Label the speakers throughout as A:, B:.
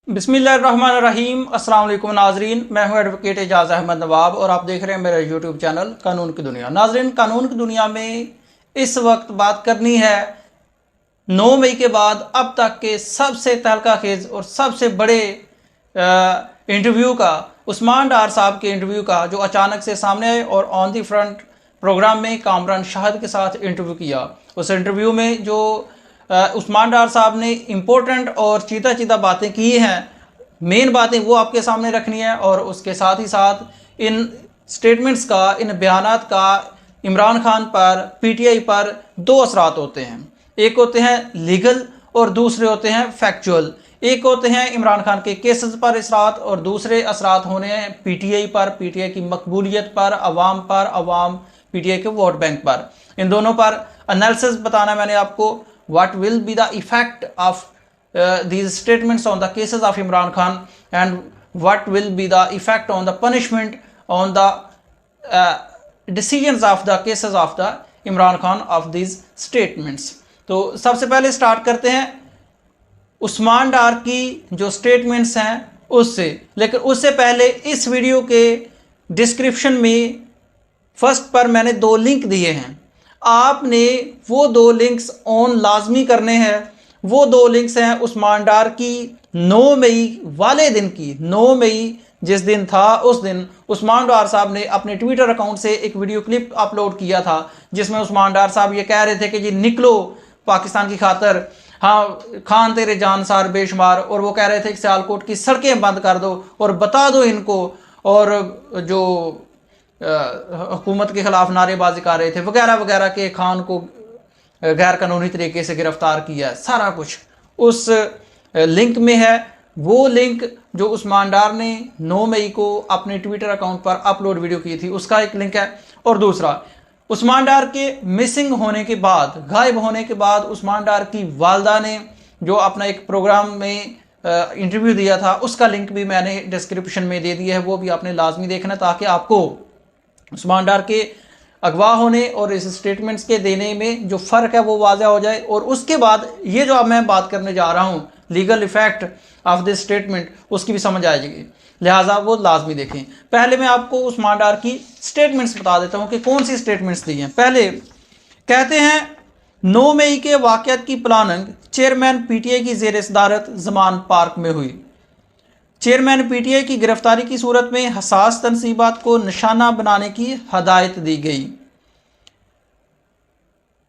A: बिस्मिल्लाहिर्रहमानिर्रहीम। अस्सलाम वालेकुम नाजरीन, मैं हूं एडवोकेट एजाज अहमद नवाब और आप देख रहे हैं मेरा यूट्यूब चैनल कानून की दुनिया। नाजरीन, कानून की दुनिया में इस वक्त बात करनी है 9 मई के बाद अब तक के सबसे तहलका खेज और सबसे बड़े इंटरव्यू का, उस्मान डार साहब के इंटरव्यू का, जो अचानक से सामने आए और ऑन दी फ्रंट प्रोग्राम में कामरान शाहिद के साथ इंटरव्यू किया। उस इंटरव्यू में जो उस्मान डार साहब ने इम्पोर्टेंट और चीता चीता बातें की हैं, मेन बातें वो आपके सामने रखनी है। और उसके साथ ही साथ इन स्टेटमेंट्स का, इन बयानात का इमरान खान पर, पीटीआई पर दो असरात होते हैं। एक होते हैं लीगल और दूसरे होते हैं फैक्चुअल। एक होते हैं इमरान खान के केसेस पर असरात और दूसरे असरात होने हैं पीटीआई पर, पीटीआई की मकबूलियत पर, अवाम पीटीआई के वोट बैंक पर। इन दोनों पर एनालिसिस बताना मैंने आपको। what will be the effect of these statements on the cases of Imran Khan, and what will be the effect on the punishment on the decisions of the cases of the Imran Khan of these statements। तो सबसे पहले start करते हैं उस्मान डार की जो statements हैं उससे। लेकिन उससे पहले इस वीडियो के डिस्क्रिप्शन में फर्स्ट पर मैंने दो लिंक दिए हैं, आपने वो दो लिंक्स ऑन लाजमी करने हैं। वो दो लिंक्स हैं उस्मान डार की 9 मई वाले दिन की। 9 मई जिस दिन था उस दिन उस्मान डार साहब ने अपने ट्विटर अकाउंट से एक वीडियो क्लिप अपलोड किया था, जिसमें उस्मान डार साहब ये कह रहे थे कि जी निकलो पाकिस्तान की खातर, हाँ खान तेरे जानसार बेशुमार। और वो कह रहे थे कि सियालकोट की सड़कें बंद कर दो और बता दो इनको, और जो हुकूमत के खिलाफ नारेबाजी कर रहे थे वगैरह वगैरह के खान को गैर कानूनी तरीके से गिरफ्तार किया। सारा कुछ उस लिंक में है। वो लिंक जो उस्मान डार ने 9 मई को अपने ट्विटर अकाउंट पर अपलोड वीडियो की थी उसका एक लिंक है। और दूसरा उस्मान डार के मिसिंग होने के बाद, गायब होने के बाद उस्मान डार की वालदा ने जो अपना एक प्रोग्राम में इंटरव्यू दिया था उसका लिंक भी मैंने डिस्क्रिप्शन में दे दिया है। वो भी आपने लाजमी देखना ताकि आपको उस्मान डार के अगवा होने और इस स्टेटमेंट्स के देने में जो फ़र्क है वो वाज़ा हो जाए। और उसके बाद ये जो अब मैं बात करने जा रहा हूँ legal effect of this statement, उसकी भी समझ आ जाएगी, लिहाजा वो लाजमी देखें। पहले मैं आपको उस्मान डार की स्टेटमेंट्स बता देता हूँ कि कौन सी स्टेटमेंट्स दी हैं। पहले कहते हैं 9 मई के वाक़यात की प्लानिंग चेयरमैन पीटीआई की ज़ेर सदारत जमान पार्क में हुई। चेयरमैन पीटीआई की गिरफ्तारी की सूरत में हसास तनसीबात को निशाना बनाने की हदायत दी गई।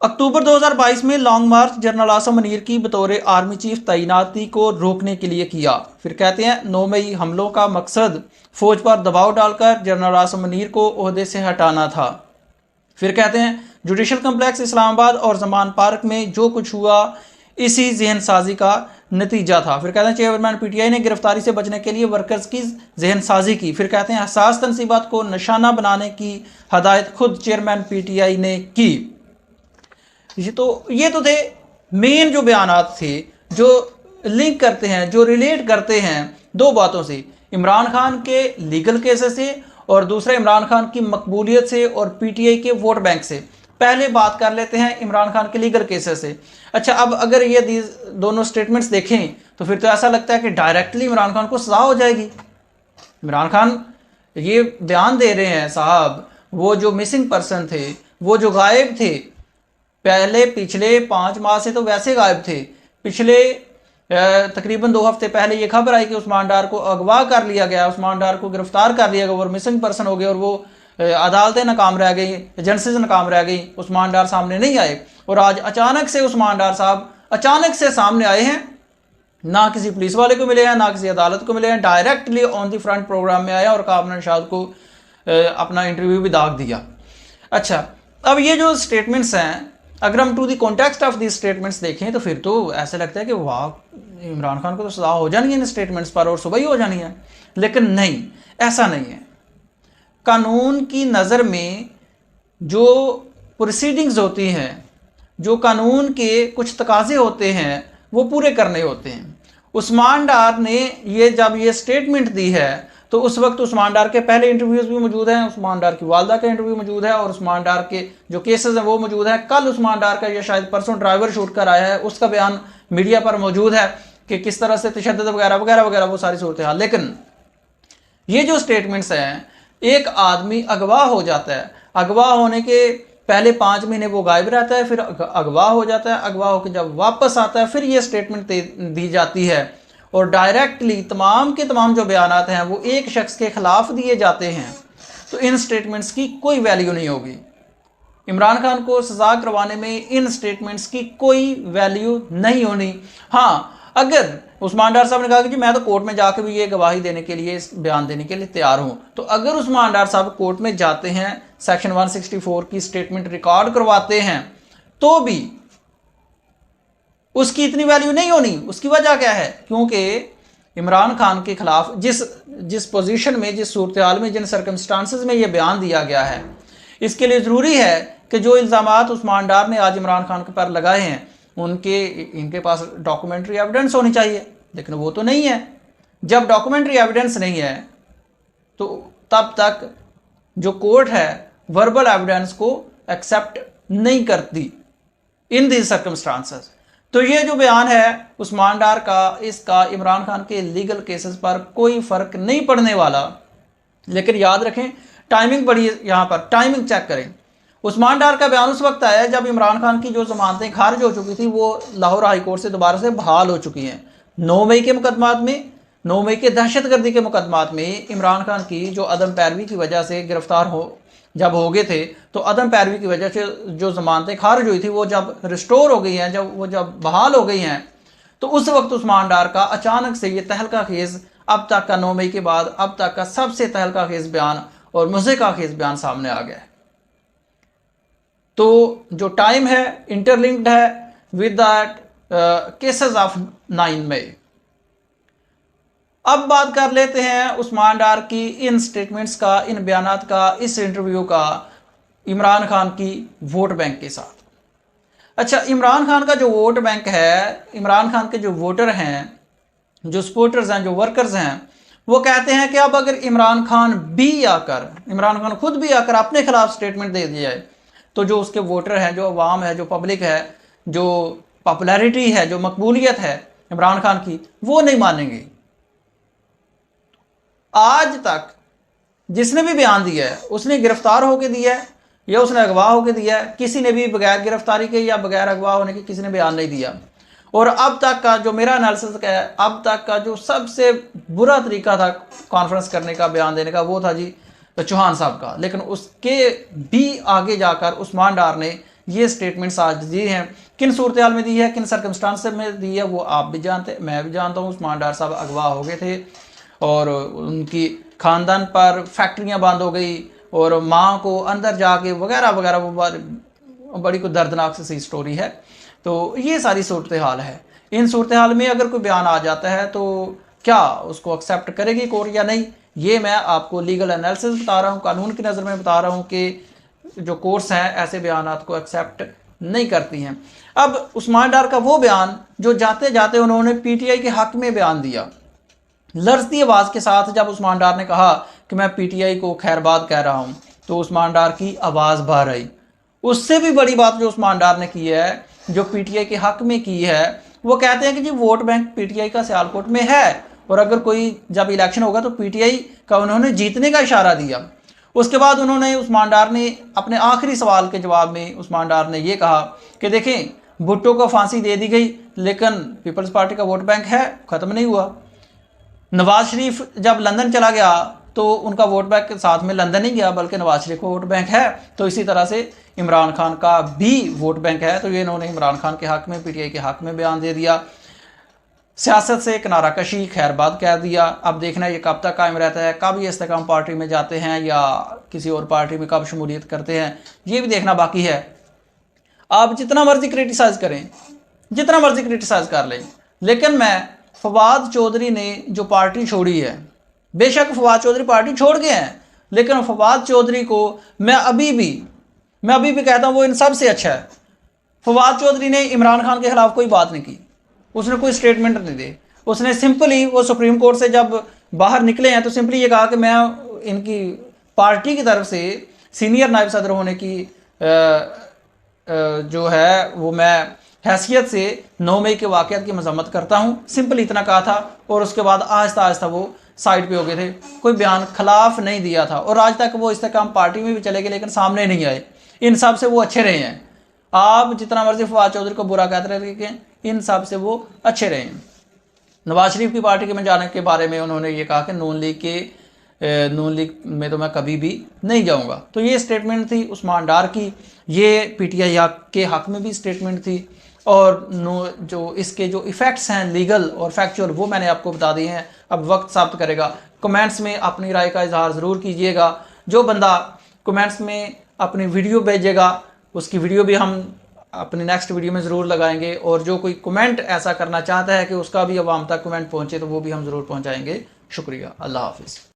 A: अक्टूबर 2022 में लॉन्ग मार्च जनरल आसम मुनीर की बतौर आर्मी चीफ तैनाती को रोकने के लिए किया। फिर कहते हैं 9 मई हमलों का मकसद फौज पर दबाव डालकर जनरल आसम मुनीर को ओहदे से हटाना था। फिर कहते हैं जुडिशल कम्प्लेक्स इस्लामाबाद और जमान पार्क में जो कुछ हुआ इसी जहन साजी का नतीजा था। फिर कहते हैं चेयरमैन पीटीआई ने गिरफ्तारी से बचने के लिए वर्कर्स की जहन साजी की। फिर कहते हैं हसास तनसीबात को निशाना बनाने की हदायत खुद चेयरमैन पीटीआई ने की। ये तो थे मेन जो बयानात थे जो लिंक करते हैं, जो रिलेट करते हैं दो बातों से, इमरान खान के लीगल केसेस से और दूसरा इमरान खान की मकबूलियत से और पीटीआई के वोट बैंक से। पहले बात कर लेते हैं इमरान खान के लीगल केसेस से। अच्छा, अब अगर ये दोनों स्टेटमेंट्स देखें तो फिर तो ऐसा लगता है कि डायरेक्टली इमरान खान को सजा हो जाएगी। इमरान खान ये बयान दे रहे हैं साहब, वो जो मिसिंग पर्सन थे, वो जो गायब थे, पहले पिछले 5 माह से तो वैसे गायब थे। पिछले तकरीबन 2 हफ्ते पहले ये खबर आई कि उस्मान डार को अगवा कर लिया गया, उस्मान डार को गिरफ्तार कर लिया गया और मिसिंग पर्सन हो गए और वो अदालतें नाकाम रह गई, एजेंसीज नाकाम रह गई, उस्मान डार सामने नहीं आए। और आज अचानक से उस्मान डार साहब अचानक से सामने आए हैं, ना किसी पुलिस वाले को मिले हैं, ना किसी अदालत को मिले हैं, directly on the front programme में आया और कामरान शाहिद को अपना इंटरव्यू भी दाग दिया। अच्छा, अब ये जो स्टेटमेंट्स हैं, अगर हम to the context of the statements देखें तो फिर तो ऐसा लगता है कि वाह, इमरान खान को तो सजा हो जानी है इन स्टेटमेंट्स पर और सुबह ही हो जानी है। लेकिन नहीं, ऐसा नहीं है। कानून की नज़र में जो प्रोसीडिंग्स होती हैं, जो कानून के कुछ तकाजे होते हैं, वो पूरे करने होते हैं। उस्मान डार ने ये जब ये स्टेटमेंट दी है तो उस वक्त उस्मान डार के पहले इंटरव्यूज़ भी मौजूद हैं, उस्मान डार की वालदा का इंटरव्यू मौजूद है और उस्मान डार के जो केसेस हैं वो मौजूद है। कल उस्मान डार का ये शायद परसों ड्राइवर शूट कर आया है, उसका बयान मीडिया पर मौजूद है। कि किस तरह से तशद्दुद वगैरह वगैरह वगैरह वो सारी सूरत हाल। लेकिन ये जो स्टेटमेंट्स हैं, एक आदमी अगवा हो जाता है, अगवा होने के पहले 5 महीने वो गायब रहता है, फिर अगवा हो जाता है, अगवा होकर जब वापस आता है फिर ये स्टेटमेंट दी जाती है और डायरेक्टली तमाम के तमाम जो बयानात हैं वो एक शख्स के खिलाफ दिए जाते हैं, तो इन स्टेटमेंट्स की कोई वैल्यू नहीं होगी। इमरान खान को सजा करवाने में इन स्टेटमेंट्स की कोई वैल्यू नहीं होनी। हाँ, अगर उस्मान डार साहब ने कहा कि जी मैं तो कोर्ट में जाकर भी ये गवाही देने के लिए, बयान देने के लिए तैयार हूं, तो अगर उस्मान डार साहब कोर्ट में जाते हैं, सेक्शन 164 की स्टेटमेंट रिकॉर्ड करवाते हैं, तो भी उसकी इतनी वैल्यू नहीं होनी। उसकी वजह क्या है? क्योंकि इमरान खान के खिलाफ जिस पोजीशन में, जिस सूरत हाल में, जिन सर्कमस्टांसेस में ये बयान दिया गया है, इसके लिए ज़रूरी है कि जो इल्ज़ामात उस्मान डार ने आज इमरान खान के पर लगाए हैं इनके पास डॉक्यूमेंट्री एविडेंस होनी चाहिए, लेकिन वो तो नहीं है। जब डॉक्यूमेंट्री एविडेंस नहीं है तो तब तक जो कोर्ट है वर्बल एविडेंस को एक्सेप्ट नहीं करती इन दीज सर्कमस्टांसेस। तो ये जो बयान है उस्मान डार का, इसका इमरान खान के लीगल केसेस पर कोई फ़र्क नहीं पड़ने वाला। लेकिन याद रखें, टाइमिंग बड़ी, यहाँ पर टाइमिंग चेक करें। उस्मान डार का बयान उस वक्त आया जब इमरान खान की जो जमानतें खारिज हो चुकी थी वो लाहौर हाई कोर्ट से दोबारा से बहाल हो चुकी हैं। 9 मई के मुकदमात में, 9 मई के दहशतगर्दी के मुकदमात में इमरान खान की जो अदम पैरवी की वजह से गिरफ्तार जब हो गए थे, तो अदम पैरवी की वजह से जो जमानतें खारिज हुई थी वो जब रिस्टोर हो गई हैं, जब बहाल हो गई हैं, तो उस वक्त उस्मान डार का अचानक से ये तहलका खेज, अब तक का 9 मई के बाद अब तक का सबसे तहलका खेज बयान और मज़े का खेज बयान सामने आ गया है। तो जो टाइम है इंटरलिंक्ड है विद दैट केसेस ऑफ 9 मई। अब बात कर लेते हैं उस्मान डार की इन स्टेटमेंट्स का, इन बयानात का, इस इंटरव्यू का इमरान खान की वोट बैंक के साथ। अच्छा, इमरान खान का जो वोट बैंक है, इमरान खान के जो वोटर हैं, जो सपोर्टर्स हैं, जो वर्कर्स हैं, वो कहते हैं कि अब अगर इमरान खान खुद भी आकर अपने खिलाफ स्टेटमेंट दे दिया जाए, तो जो उसके वोटर हैं, जो अवाम है, जो पब्लिक है, जो पॉपुलैरिटी है, जो मकबूलियत है इमरान खान की, वो नहीं मानेंगे। आज तक जिसने भी बयान दिया है उसने गिरफ्तार होकर दिया है या उसने अगवा होकर दिया है, किसी ने भी बगैर गिरफ्तारी के या बगैर अगवा होने के किसी ने बयान नहीं दिया। और अब तक का जो मेरा एनालिसिस है, अब तक का जो सबसे बुरा तरीका था कॉन्फ्रेंस करने का, बयान देने का, वो था जी चौहान साहब का। लेकिन उसके भी आगे जाकर उस्मान डार ने ये स्टेटमेंट्स आज दी हैं। किन सूरत हाल में दी है, किन सर्कमस्टांस में दी है, वो आप भी जानते, मैं भी जानता हूँ। उस्मान डार साहब अगवा हो गए थे और उनकी ख़ानदान पर फैक्ट्रियाँ बंद हो गई और माँ को अंदर जाके वगैरह वगैरह, वो बड़ी कोई दर्दनाक सी स्टोरी है। तो ये सारी सूरत हाल है। इन सूरत हाल में अगर कोई बयान आ जाता है तो क्या उसको एक्सेप्ट करेगी कोर्ट या नहीं, ये मैं आपको लीगल एनालिसिस बता रहा हूँ, कानून की नज़र में बता रहा हूँ कि जो कोर्ट्स हैं ऐसे बयानात को एक्सेप्ट नहीं करती हैं। अब उस्मान डार का वो बयान जो जाते जाते उन्होंने पीटीआई के हक में बयान दिया, लर्जती आवाज़ के साथ, जब उस्मान डार ने कहा कि मैं पीटीआई को खैरबाद कह रहा हूँ, तो उस्मान डार की आवाज़ बाहर आई। उससे भी बड़ी बात जो उस्मान डार ने की है, जो पीटीआई के हक में की है, वो कहते हैं कि जी वोट बैंक पीटीआई का सियालकोट में है और अगर कोई जब इलेक्शन होगा तो पीटीआई का उन्होंने जीतने का इशारा दिया। उसके बाद उस्मान डार ने अपने आखिरी सवाल के जवाब में उस्मान डार ने ये कहा कि देखें भुट्टो को फांसी दे दी गई लेकिन पीपल्स पार्टी का वोट बैंक है, ख़त्म नहीं हुआ। नवाज शरीफ जब लंदन चला गया तो उनका वोट बैंक के साथ में लंदन नहीं गया बल्कि नवाज शरीफ का वोट बैंक है। तो इसी तरह से इमरान खान का भी वोट बैंक है। तो ये इन्होंने इमरान खान के हक में, पीटीआई के हक में बयान दे दिया, सियासत से किनारा कशी, खैरबाद कह दिया। अब देखना ये कब तक कायम रहता है, कब ये इस्तेकाम पार्टी में जाते हैं या किसी और पार्टी में कब शमूलियत करते हैं, ये भी देखना बाकी है। आप जितना मर्जी क्रिटिसाइज़ करें, जितना मर्जी क्रिटिसाइज़ कर लें, लेकिन मैं फवाद चौधरी ने जो पार्टी छोड़ी है, बेशक फवाद चौधरी पार्टी छोड़ गए हैं, लेकिन फवाद चौधरी को मैं अभी भी कहता हूँ वो इन सब से अच्छा है। फवाद चौधरी ने इमरान खान के खिलाफ कोई बात नहीं की, उसने कोई स्टेटमेंट नहीं दी। उसने सिंपली, वो सुप्रीम कोर्ट से जब बाहर निकले हैं तो सिंपली ये कहा कि मैं इनकी पार्टी की तरफ से सीनियर नायब सदर होने की जो है वो मैं हैसियत से 9 मई के वाक़यात की मजम्मत करता हूँ। सिंपल इतना कहा था और उसके बाद आहिस्ता आहिस्ता वो साइड पे हो गए थे, कोई बयान खिलाफ नहीं दिया था और आज तक वो इस्तेकाम पार्टी में भी चले गए लेकिन सामने नहीं आए। इन सब से वो अच्छे रहे हैं। आप जितना मर्जी फवाद चौधरी को बुरा कहते रहे, इन सब से वो अच्छे रहे हैं। नवाज शरीफ की पार्टी के में जाने के बारे में उन्होंने ये कहा कि नून लीग में तो मैं कभी भी नहीं जाऊंगा। तो ये स्टेटमेंट थी उस्मान डार की, ये पीटीआई के हक में भी स्टेटमेंट थी और जो इसके जो इफ़ेक्ट्स हैं लीगल और फैक्चुअल वो मैंने आपको बता दिए हैं। अब वक्त साबित करेगा। कमेंट्स में अपनी राय का इजहार ज़रूर कीजिएगा। जो बंदा कमेंट्स में अपनी वीडियो भेजेगा उसकी वीडियो भी हम अपनी नेक्स्ट वीडियो में ज़रूर लगाएंगे और जो कोई कमेंट ऐसा करना चाहता है कि उसका भी अवाम तक कमेंट पहुँचे तो वो भी हम ज़रूर पहुँचाएंगे। शुक्रिया। अल्लाह हाफिज़।